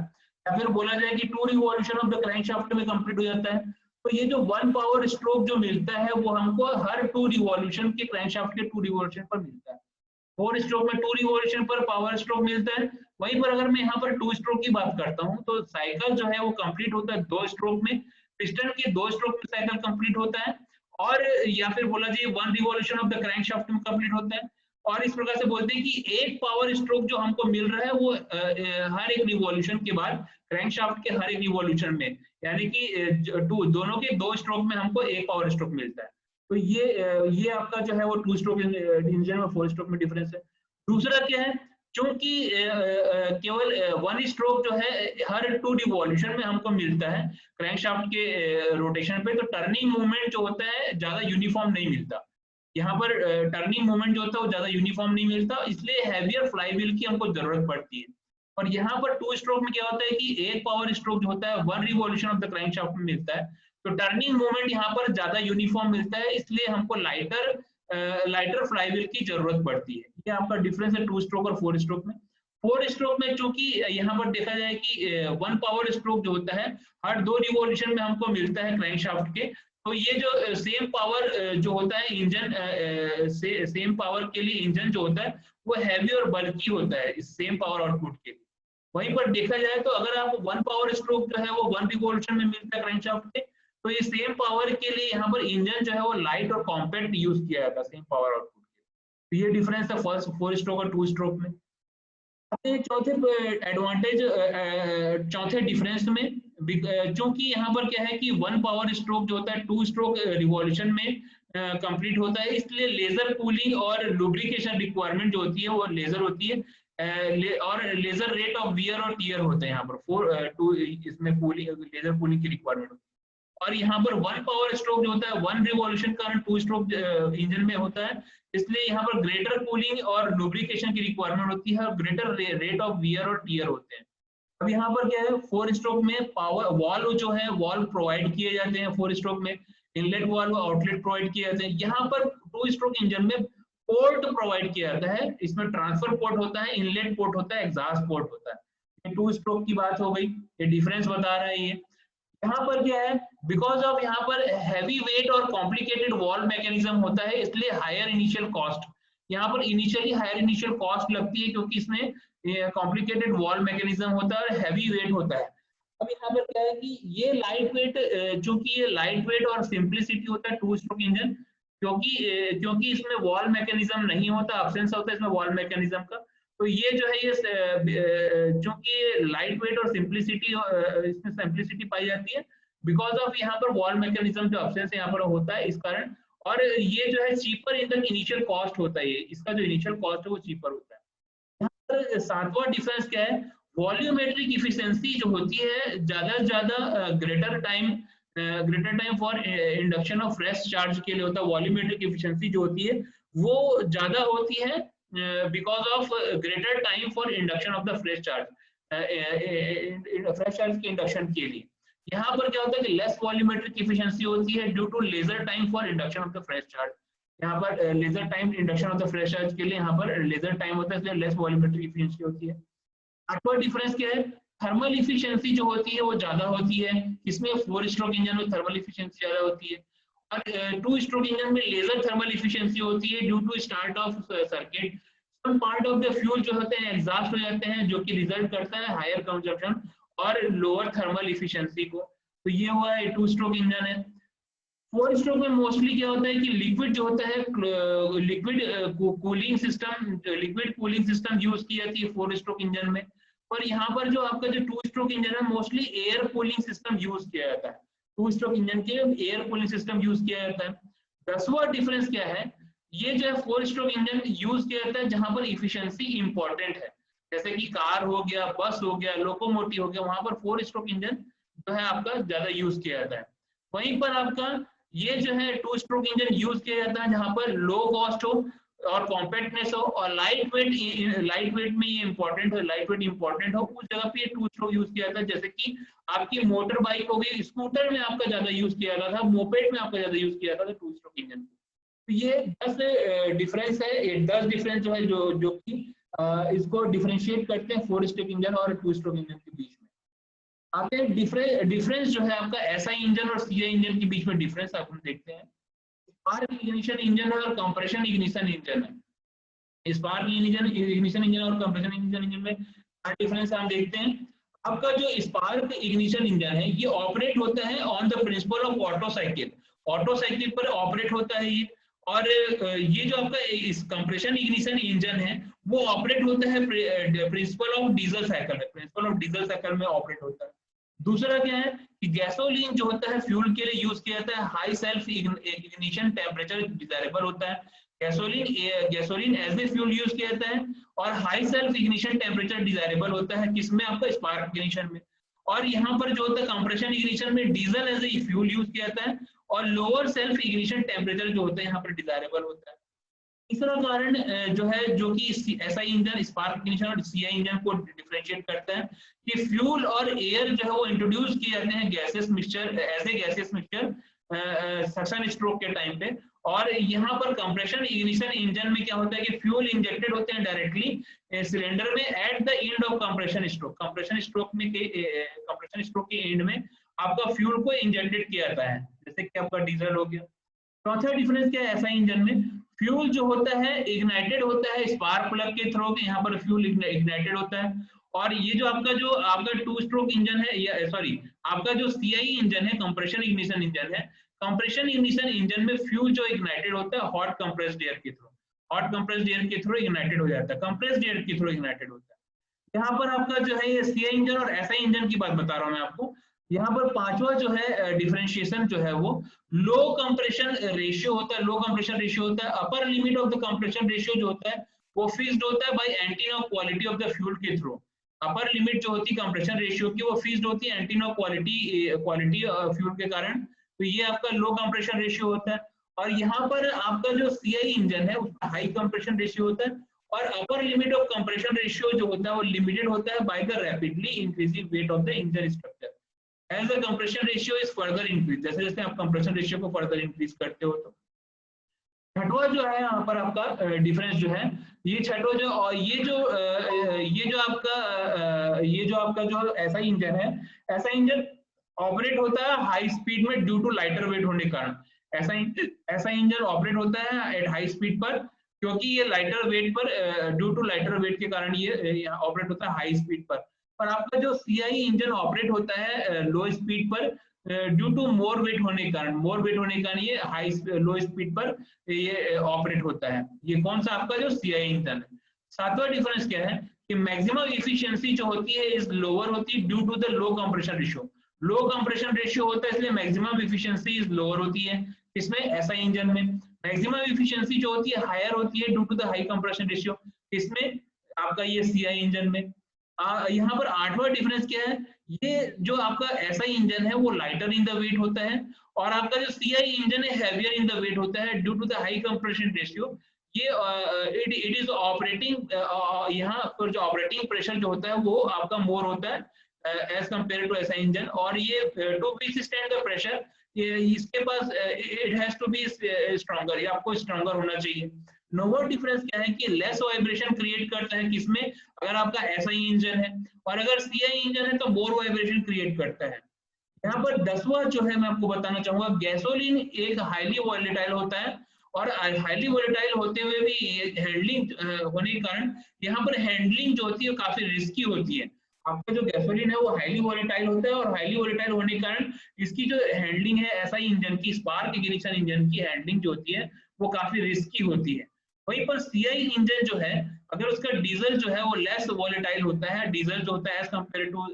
या फिर बोला जाए कि 2 रिवॉल्यूशन ऑफ द क्रैंकशाफ्ट में कंप्लीट हो जाता है। तो ये जो 1 पावर स्ट्रोक जो मिलता है वो हमको हर 2 रिवॉल्यूशन के क्रैंकशाफ्ट के 2 रिवॉल्यूशन पर मिलता है। 4 स्ट्रोक में 2 रिवॉल्यूशन पर पावर स्ट्रोक मिलता है। वहीं पर अगर मैं यहाँ पर 2 स्ट्रोक की बात करता हूँ तो साइकिल जो है वो कंप्लीट होता है 2 स्ट्रोक में, पिस्टन के 2 स्ट्रोक में साइकिल कंप्लीट होता है और या फिर बोला जाए 1 रिवॉल्यूशन ऑफ द क्रैंकशाफ्ट में कंप्लीट होता है। और इस प्रकार से बोलते हैं कि एक पावर स्ट्रोक जो हमको मिल रहा है वो हर एक रिवॉल्यूशन के बाद क्रैंकशाफ्ट के हर एक रिवॉल्यूशन में, यानी कि दोनों के 2 स्ट्रोक में हमको एक पावर स्ट्रोक मिलता है। तो ये आपका जो है वो 2 स्ट्रोक इंजन और 4 स्ट्रोक में डिफरेंस है। दूसरा क्या है, क्योंकि केवल 1 स्ट्रोक जो है हर 2 रिवॉल्यूशन में हमको मिलता है क्रैंकशाफ्ट के रोटेशन पे, तो टर्निंग मूवमेंट जो होता है ज्यादा यूनिफॉर्म नहीं मिलता। यहाँ पर टर्निंग मूवमेंट जो होता है वो ज्यादा यूनिफॉर्म नहीं मिलता, इसलिए हैवियर फ्लाईव्हील की हमको जरूरत पड़ती है। और यहाँ पर 2 स्ट्रोक में क्या होता है कि एक पावर स्ट्रोक जो होता है 1 रिवॉल्यूशन ऑफ द क्रैंकशाफ्ट में मिलता है, तो टर्निंग मूवमेंट यहाँ पर ज्यादा यूनिफॉर्म मिलता है, इसलिए हमको लाइटर फ्लाईव्हील की जरूरत पड़ती है। ये आपका डिफरेंस है 2 स्ट्रोक और 4 स्ट्रोक में। 4 स्ट्रोक में चूंकि यहाँ पर देखा जाए कि 1 पावर स्ट्रोक जो होता है हर 2 रिवॉल्यूशन में हमको मिलता है क्रैंकशाफ्ट के, तो ये जो सेम पावर जो होता है इंजन सेम पावर के लिए इंजन जो होता है वो हैवी और बल्की होता है इस सेम पावर आउटपुट के लिए। वहीं पर देखा जाए तो अगर आप 1 पावर स्ट्रोक जो है वो 1 रिवॉल्यूशन में मिलता है क्रैंकशाफ्ट के, तो ये सेम पावर के लिए यहाँ पर इंजन जो है वो लाइट और कॉम्पैक्ट यूज किया जाता है सेम पावर आउटपुट के। तो ये डिफरेंस है फर्स्ट 4 स्ट्रोक और 2 स्ट्रोक में। चौथे एडवांटेज चौथे डिफरेंस में, क्योंकि यहाँ पर क्या है कि 1 पावर स्ट्रोक जो होता है 2 स्ट्रोक रिवॉल्यूशन में कंप्लीट होता है, इसलिए लेजर कूलिंग और लुब्रिकेशन रिक्वायरमेंट जो होती है वो लेजर होती है, और लेजर रेट ऑफ वियर और टियर होते हैं यहाँ पर इसमें कूलिंग लेजर कूलिंग की रिक्वायरमेंट होती है। और यहाँ पर 1 पावर स्ट्रोक जो होता है 1 रिवॉल्यूशन का 2 स्ट्रोक इंजन में होता है, इसलिए यहाँ पर ग्रेटर कूलिंग और लुब्रिकेशन की रिक्वायरमेंट होती है और ग्रेटर रेट ऑफ वियर और टियर होते हैं। अब यहाँ पर क्या है 4 स्ट्रोक में पावर वाल्व जो है वाल्व प्रोवाइड किए जाते हैं, 4 स्ट्रोक में इनलेट वाल्व आउटलेट प्रोवाइड किए जाते हैं। यहाँ पर 2 स्ट्रोक इंजन में पोर्ट प्रोवाइड किया जाता है, इसमें ट्रांसफर पोर्ट होता है, इनलेट पोर्ट होता है, एग्जॉस्ट पोर्ट होता है। 2 स्ट्रोक की बात हो गई, ये डिफरेंस बता रहा है ये। यहाँ पर क्या है, बिकॉज ऑफ यहाँ पर हैवी वेट और कॉम्प्लिकेटेड वॉल्व मैकेनिज्म होता है, इसलिए हायर इनिशियल कॉस्ट, यहाँ पर इनिशियली हायर इनिशियल कॉस्ट लगती है क्योंकि इसमें कॉम्प्लिकेटेड वॉल्व मैकेनिज्म होता है और हैवी वेट होता है। अब यहाँ पर क्या है कि ये लाइट वेट, चूंकि ये लाइट वेट और सिंप्लिसिटी होता है 2 स्ट्रोक इंजन, क्योंकि इसमें वॉल्व मैकेनिज्म नहीं होता, अब्सेंस होता है इसमें वॉल्व मैकेनिज्म का, तो ये जो है ये चूंकि लाइट वेट और सिंप्लिसिटी इसमें सिंप्लिसिटी पाई जाती है बिकॉज ऑफ यहाँ पर वॉल्व मैकेनिज्म जो अब्सेंस यहाँ पर होता है इस कारण, और ये जो है cheaper in the initial cost होता है, इसका जो इनिशियल कॉस्ट है वो चीपर होता है। यहाँ पर 7वां डिफरेंस क्या है, वॉल्यूमेट्रिक इफिशिएंसी जो होती है ज्यादा से ज्यादा greater time for induction of fresh charge के लिए होता है। वॉल्यूमेट्रिक इफिशिएंसी जो होती है वो ज्यादा होती है because of greater time for induction of the fresh charge के इंडक्शन के लिए। यहाँ पर क्या होता है कि लेस वॉल्यूमेट्रिक इफिशिएंसी होती है due to lesser time for induction of the fresh charge. यहाँ पर lesser time induction of the fresh charge के लिए यहाँ पर लेजर टाइम होता है, इसलिए लेस वॉल्यूमेट्रिक इफिशिएंसी होती है। 8वां डिफरेंस क्या है, थर्मल इफिशिएंसी जो होती है वो ज्यादा होती है, इसमें 4 स्ट्रोक इंजन में थर्मल इफिशिएंसी ज्यादा होती है, और 2 स्ट्रोक इंजन में लेजर थर्मल इफिशिएंसी होती है due to start of circuit. Some part of the fuel जो होते हैं एग्जॉस्ट हो जाते हैं, जो कि रिजल्ट करता है हायर कंजप्शन और लोअर थर्मल इफिशिएंसी को। तो ये हुआ 2 स्ट्रोक इंजन है। 4 स्ट्रोक में मोस्टली क्या होता है कि लिक्विड जो होता है लिक्विड कूलिंग सिस्टम यूज की जाती है 4 स्ट्रोक इंजन में, और यहाँ पर जो आपका जो 2 स्ट्रोक इंजन है mostly air cooling system use किया जाता है। 2 स्ट्रोक इंजन के एयर कूलिंग सिस्टम यूज किया जाता है। 10वां डिफरेंस क्या है, ये जो है 4 स्ट्रोक इंजन यूज किया जाता है जहां पर इफिशिएंसी इंपॉर्टेंट है, जैसे कि कार हो गया, बस हो गया, लोकोमोटिव हो गया, वहां पर 4 स्ट्रोक इंजन जो है आपका ज्यादा यूज किया जाता है। वहीं पर आपका ये जो है 2 स्ट्रोक इंजन यूज किया जाता है जहां पर लो कॉस्ट हो और कॉम्पैक्टनेस हो और लाइट वेट में ये इंपॉर्टेंट हो, लाइट वेट इंपॉर्टेंट हो, उस जगह पे ये 2 स्ट्रोक यूज किया जाता है। जैसे कि आपकी मोटर बाइक हो गई, स्कूटर में आपका ज्यादा यूज किया जाता था, मोपेड में आपका ज्यादा यूज किया जाता था 2 स्ट्रोक इंजन। तो ये 10 डिफरेंस है, ये 10 डिफरेंस जो है जो कि इसको डिफरेंशिएट करते हैं 4 स्ट्रोक इंजन और 2 स्ट्रोक इंजन के बीच में। आते हैं डिफरेंस जो है आपका एसआई इंजन और सीआई इंजन के बीच में डिफरेंस आप देखते हैं। स्पार्क इग्निशन इंजन है और कंप्रेशन इग्निशन इंजन है। स्पार्क इग्निशन इंजन और कंप्रेशन इंजन में क्या डिफरेंस हम देखते हैं। आपका जो स्पार्क इग्निशन इंजन है ये ऑपरेट होता है on the principle of auto cycle पर ऑपरेट होता है ये, और ये जो आपका इस कंप्रेशन इग्निशन इंजन है वो ऑपरेट होता है प्रिंसिपल ऑफ डीजल साइकिल में ऑपरेट होता है। दूसरा क्या है कि गैसोलीन जो होता है फ्यूल के लिए यूज किया जाता है, high self ignition temperature desirable होता है। Gasoline as a fuel use किया जाता है और high self ignition temperature desirable होता है किसमें, आपका स्पार्क इग्निशन में। और यहाँ पर जो होता है कंप्रेशन इग्निशन में diesel as a fuel use किया जाता है और लोअर सेल्फ इग्निशन टेम्परेचर जो होता है यहाँ पर डिजायरेबल होता है। तीसरा कारण जो है, जो कि एसआई इंजन, स्पार्क इग्निशन और सीआई इंजन को डिफरेंशिएट करता है कि फ्यूल और एयर जो है वो इंट्रोड्यूस किए जाते हैं gases mixture, as a gases mixture suction stroke के टाइम पे। और यहाँ पर कंप्रेशन इग्निशन इंजन में क्या होता है कि फ्यूल इंजेक्टेड होते हैं डायरेक्टली सिलेंडर में at the end of compression stroke. Compression stroke के एंड में आपका फ्यूल को इंजेक्टेड किया जाता है, जैसे कि आपका डीजल हो गया। चौथा डिफरेंस क्या है एसआई इंजन में, फ्यूल जो होता है इग्नाइटेड होता है स्पार्क प्लग के थ्रू, यहाँ पर फ्यूल इग्नाइटेड होता है। और ये जो आपका टू स्ट्रोक इंजन है, या सॉरी आपका जो सीआई इंजन है, कंप्रेशन इग्निशन इंजन है, कंप्रेशन इग्निशन इंजन में फ्यूल जो इग्नाइटेड होता है हॉट कंप्रेस्ड एयर के थ्रू, हॉट कंप्रेस्ड एयर के थ्रू इग्नाइटेड हो जाता है, कंप्रेस्ड एयर के थ्रू इग्नाइटेड होता है। यहाँ पर आपका जो है ये सीआई इंजन और एसआई इंजन की बात बता रहा हूँ मैं आपको। यहाँ पर पांचवा जो है डिफरेंशिएशन जो है वो लो कंप्रेशन रेशियो होता है। लो कंप्रेशन रेशियो होता है, upper limit of the compression ratio जो होता है वो फिक्स्ड होता है by antenna of quality of the fuel के थ्रू। अपर लिमिट जो होती है कंप्रेशन रेशियो की वो फिक्स्ड होती है एंटीना ऑफ क्वालिटी फ्यूल के कारण, तो ये आपका लो कंप्रेशन रेशियो होता है। और यहाँ पर आपका जो सीआई इंजन है उसका हाई कंप्रेशन रेशियो होता है और upper limit of compression ratio जो होता है वो लिमिटेड होता है by the rapidly increasing weight of the engine structure as the compression ratio is further increase. जैसे जैसे आप कंप्रेशन रेशियो को फर्दर इंक्रीज करते हो। तो छठवां जो है यहाँ पर आपका डिफरेंस जो है, ये छठवां जो और ये जो आपका जो ऐसा इंजन है, ऐसा इंजन ऑपरेट होता है हाई स्पीड में ड्यू टू लाइटर वेट होने के कारण। ऐसा इंजन ऑपरेट होता है एट हाई स्पीड पर, क्योंकि ये लाइटर वेट पर, ड्यू टू लाइटर वेट के कारण ये ऑपरेट होता है हाई स्पीड पर। और आपका जो सीआई इंजन ऑपरेट होता है लो स्पीड पर ड्यू टू मोर वेट होने के कारण, ये हाई लो स्पीड पर ये ऑपरेट होता है। ये कौन सा आपका जो सीआई इंजन है। सातवां डिफरेंस क्या है कि मैक्सिमम एफिशिएंसी जो होती है इज लोअर होती है due to the low compression ratio. Low compression ratio होता है इसलिए मैक्सिमम एफिशिएंसी इज लोअर होती है। इसमें ऐसा इंजन में मैक्सिमम एफिशिएंसी जो होती है हायर होती है due to the high compression ratio. इसमें आपका ये सीआई इंजन में। यहाँ पर आठवां डिफरेंस क्या है, ये जो आपका ऐसा इंजन है वो लाइटर इन द वेट होता है और आपका जो सीआई इंजन है हैवियर इन द वेट होता है due to the high compression ratio. ये इट इज ऑपरेटिंग, यहाँ पर जो ऑपरेटिंग प्रेशर जो होता है वो आपका मोर होता है एज कंपेयर टू ऐसा इंजन। और ये टू विथस्टैंड द प्रेशर, ये इसके पास it has to be stronger, ये आपको स्ट्रॉन्गर होना चाहिए। नोवर डिफरेंस क्या है कि लेस वाइब्रेशन क्रिएट करता है किसमें, अगर आपका ऐसा ही इंजन है, और अगर सीआई इंजन है तो मोर वाइब्रेशन क्रिएट करता है। यहाँ पर 10वां जो है मैं आपको बताना चाहूंगा, गैसोलीन एक हाईली वोलेटाइल होता है और हाईली वोलेटाइल होते हुए भी हैंडलिंग होने के कारण यहाँ पर हैंडलिंग जो होती है काफी रिस्की होती है। आपका जो गैसोलीन है वो हाईली वोलेटाइल होता है और हाईली वोलेटाइल होने के कारण इसकी जो हैंडलिंग है ऐसा इंजन की, स्पार्क इग्निशन इंजन की हैंडलिंग जो होती है वो काफी रिस्की होती है। वहीं पर सीआई इंजन जो है अगर उसका डीजल जो है वो लेस वोलेटाइल होता है, डीजल जो होता है एज कंपेयर टू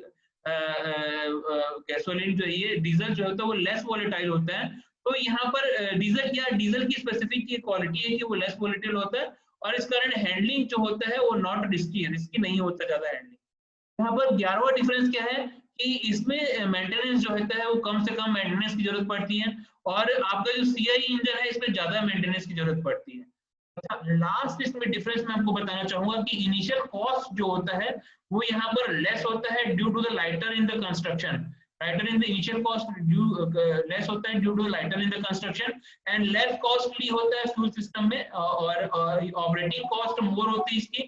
गैसोलीन, जो ये डीजल जो होता है वो लेस वोलेटाइल होता है। तो यहाँ पर डीजल की स्पेसिफिक ये क्वालिटी है कि वो लेस वोलेटाइल होता है और इस कारण हैंडलिंग जो होता है वो नॉट रिस्की है, रिस्की नहीं होता ज्यादा हैंडलिंग। यहाँ पर 11वां डिफरेंस क्या है कि इसमें मेंटेनेंस जो होता है वो कम से कम मेंटेनेंस की जरूरत पड़ती है और आपका जो सीआई इंजन है इसमें ज्यादा मेंटेनेंस की जरूरत पड़ती है। लास्ट इसमें डिफरेंस मैं आपको बताना चाहूंगा कि इनिशियल कॉस्ट जो होता है वो यहाँ पर लेस होता है due to the lighter in the construction. Lighter in the initial cost less होता है due to lighter in the construction and less costly होता है फ्यूल सिस्टम में, और ऑपरेटिंग कॉस्ट मोर होती है इसकी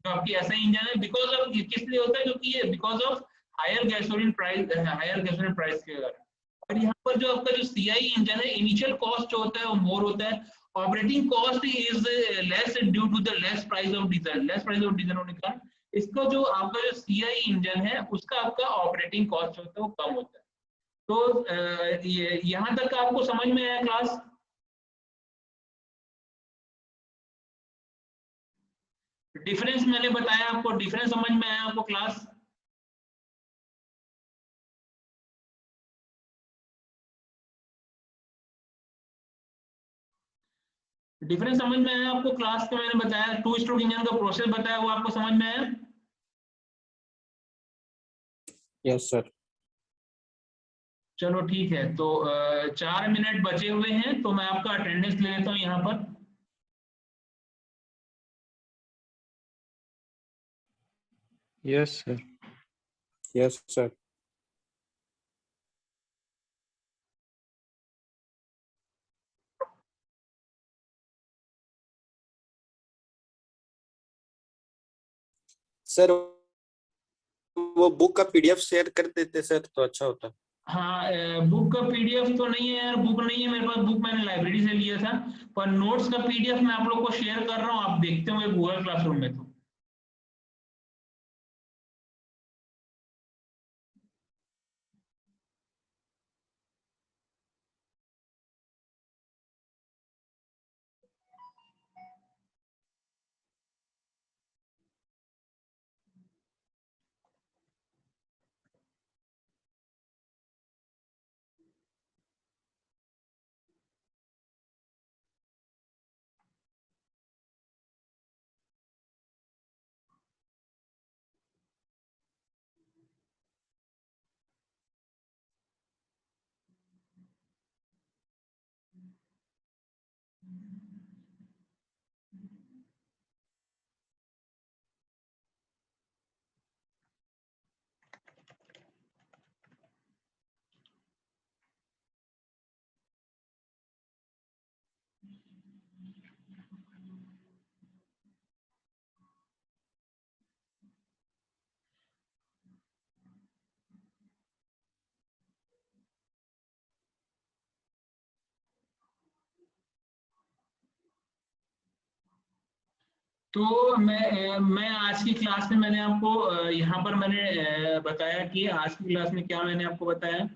जो आपकी ऐसा इंजन है। बिकॉज ऑफ किस लिए होता है, क्योंकि ये because of higher gasoline price के कारण। और यहाँ पर जो आपका जो सीआई इंजन है इनिशियल कॉस्ट जो होता है वो मोर होता है, operating cost is less due to the less price of diesel. Less price of diesel होने के कारण इसका जो आपका जो सीआई इंजन है उसका आपका ऑपरेटिंग कॉस्ट जो होता है वो कम होता है। तो ये यहाँ तक आपको समझ में आया क्लास? डिफरेंस मैंने बताया आपको, डिफरेंस समझ में आया आपको क्लास? डिफरेंस समझ में आया आपको? क्लास का मैंने बताया, 2 स्ट्रोक इंजन का प्रोसेस बताया, वो आपको समझ में आया? Yes sir. चलो ठीक है, तो 4 मिनट बचे हुए हैं, तो मैं आपका अटेंडेंस ले लेता हूँ यहाँ पर। Yes sir. Yes sir. Sir वो बुक का पीडीएफ शेयर कर देते सर तो अच्छा होता। हाँ, बुक का पीडीएफ तो नहीं है यार, बुक नहीं है मेरे पास, बुक मैंने लाइब्रेरी से लिया था, पर नोट्स का पीडीएफ मैं आप लोग को शेयर कर रहा हूँ, आप देखते होंगे गूगल क्लासरूम में। तो मैं आज की क्लास में मैंने आपको यहाँ पर मैंने बताया कि आज की क्लास में क्या मैंने आपको बताया,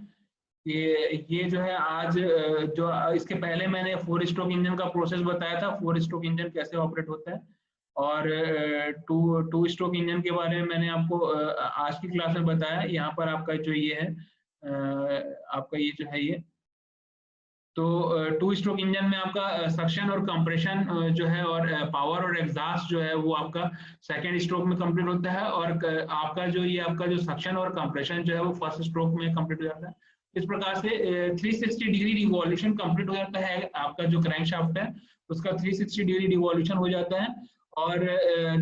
ये जो है आज जो इसके पहले मैंने 4 स्ट्रोक इंजन का प्रोसेस बताया था, 4 स्ट्रोक इंजन कैसे ऑपरेट होता है, और 2 स्ट्रोक इंजन के बारे में मैंने आपको आज की क्लास में बताया। यहाँ पर आपका जो ये है आपका ये जो है ये, तो 2 स्ट्रोक इंजन में आपका सक्शन और कंप्रेशन जो है, और पावर और एग्जॉस्ट जो है वो आपका सेकेंड स्ट्रोक में कंप्लीट होता है, और आपका जो ये आपका जो सक्शन और कंप्रेशन जो है वो फर्स्ट स्ट्रोक में कंप्लीट हो जाता है। इस प्रकार से 360 डिग्री रिवॉल्यूशन कंप्लीट हो जाता है, आपका जो क्रैंकशाफ्ट है उसका 360 डिग्री रिवॉल्यूशन हो जाता है, और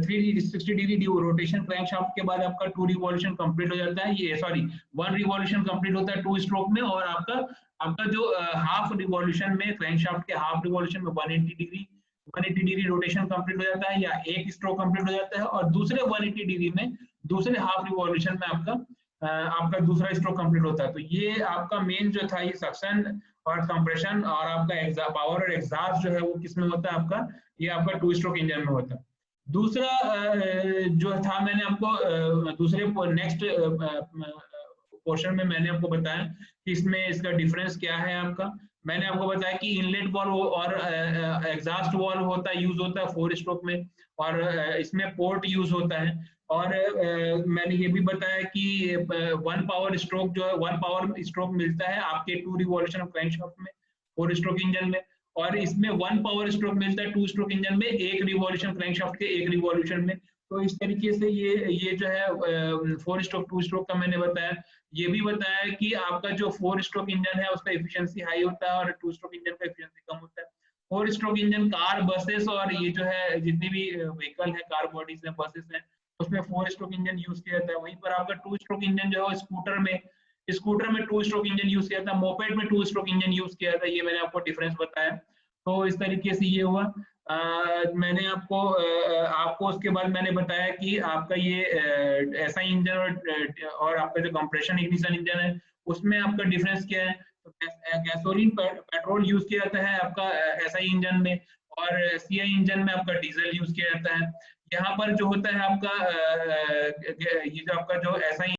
360 डिग्री रोटेशन क्रैंकशाफ्ट के बाद आपका 2 रिवॉल्यूशन कंप्लीट हो जाता है, ये सॉरी 1 रिवॉल्यूशन कंप्लीट होता है 2 स्ट्रोक में, और आपका जो हाफ रिवॉल्यूशन में क्रैंकशाफ्ट के हाफ रिवॉल्यूशन में 180 डिग्री रोटेशन कंप्लीट हो जाता है, या एक स्ट्रोक कंप्लीट हो जाता है, और दूसरे 180 डिग्री में दूसरे हाफ रिवॉल्यूशन में आपका दूसरा स्ट्रोक कंप्लीट होता है। तो ये आपका मेन जो था ये सक्शन और कंप्रेशन और आपका पावर और एग्जॉस्ट जो है वो किस में होता है, आपका ये आपका 2 स्ट्रोक इंजन में होता है। दूसरा जो था मैंने आपको दूसरे नेक्स्ट पोर्शन में मैंने आपको बताया कि इसमें इसका डिफरेंस क्या है आपका। मैंने आपको बताया कि इनलेट वाल्व और एग्जॉस्ट वाल्व यूज होता है 4 स्ट्रोक में, और इसमें पोर्ट यूज होता है, और मैंने ये भी बताया कि 1 पावर स्ट्रोक जो है 1 पावर स्ट्रोक मिलता है आपके 2 रिवॉल्यूशन ऑफ क्रैंकशाफ्ट में 4 स्ट्रोक इंजन में, और इसमें 1 पावर स्ट्रोक मिलता है 2 स्ट्रोक इंजन में, एक रिवॉल्यूशन क्रैंकशाफ्ट के एक रिवॉल्यूशन में। तो इस तरीके से ये जो है 4 स्ट्रोक 2 स्ट्रोक का मैंने बताया। ये भी बताया कि आपका जो 4 स्ट्रोक इंजन है उसका एफिशिएंसी हाई होता है, और 2 स्ट्रोक इंजन का एफिशिएंसी कम होता है। 4 स्ट्रोक इंजन कार, बसेस और ये जो है जितनी भी व्हीकल है, कार बॉडीज है, बसेस है, उसमें 4 स्ट्रोक इंजन यूज किया जाता है। वहीं पर आपका 2 स्ट्रोक इंजन जो है स्कूटर में 2 स्ट्रोक इंजन यूज किया जाता है, मोपेड में 2 स्ट्रोक इंजन यूज किया जाता है। ये मैंने आपको डिफरेंस बताया। तो इस तरीके से ये हुआ। मैंने आपको उसके बाद मैंने बताया कि आपका ये ऐसा इंजन और आपका जो कंप्रेशन इग्निशन इंजन है उसमें आपका डिफरेंस क्या है। तो गैसोलीन पेट्रोल यूज किया जाता है आपका एसआई इंजन में, और सीआई इंजन में आपका डीजल यूज किया जाता है। यहाँ पर जो होता है आपका ये जो आपका जो एसआई